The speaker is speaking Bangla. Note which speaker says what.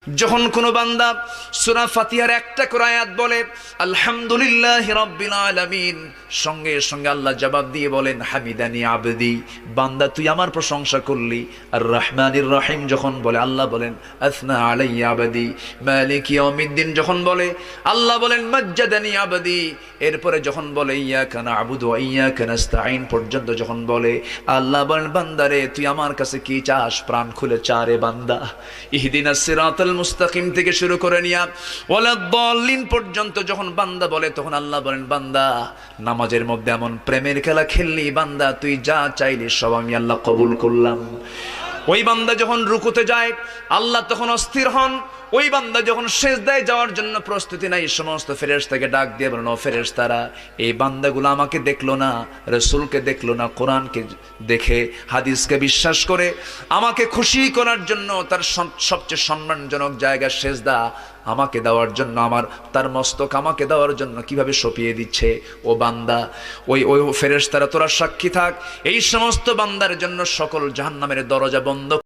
Speaker 1: যখন কোন বান্দা সূরা ফাতিহার একটা করে আয়াত বলে আলহামদুলিল্লাহি রাব্বিল আলামিন, সঙ্গে সঙ্গে আল্লাহ জবাব দিয়ে বলেন হামিদানি আবদি, বান্দা তুই আমার প্রশংসা করলি। আর রহমানির রহিম যখন বলে আল্লাহ বলেন আসনা আলাইয়া আবদি। মালিক ইয়াউমিদ্দিন যখন বলে আল্লাহ বলেন মাজ্জাদানি আবদি। এরপরে যখন বলে ইয়াকা না'বুদু ওয়া ইয়াকা নাস্তাঈন পর্যন্ত যখন বলে আল্লাহ বলেন বান্দারে তুই আমার কাছে কি চাস, প্রাণ খুলে চারে বান্দা। ইহদিনাস সিরাতাল মুস্তাকিম থেকে শুরু করে নিয়া ওয়ালাদ-দাল্লিন পর্যন্ত যখন বান্দা বলে তখন আল্লাহ বলেন বান্দা নামাজের মধ্যে এমন প্রেমের খেলা খেললি বান্দা, তুই যা চাইলি সব আমি আল্লাহ কবুল করলাম। ওই বান্দা যখন রুকুতে যায় আল্লাহ তখন অস্থির হন। ওই বান্দা যখন সিজদায় যাওয়ার জন্য প্রস্তুতি নাই, সমস্ত ফেরেশতাকে ডাক দিয়ে বলেন ও ফেরেশতারা, এই বান্দাগুলো আমাকে দেখলো না, রাসূলকে দেখলো না, কোরআনকে দেখে হাদিসকে বিশ্বাস করে আমাকে খুশি করার জন্য তার সবচেয়ে সম্মানজনক জায়গা সিজদা আমাকে দেওয়ার জন্য, আমার তার মস্তক আমাকে দেওয়ার জন্য কিভাবে সঁপিয়ে দিচ্ছে। ও বান্দা, ওই ফেরেশতারা তোরা সাক্ষী থাক, এই সমস্ত বান্দার জন্য সকল জাহান্নামের দরজা বন্ধ।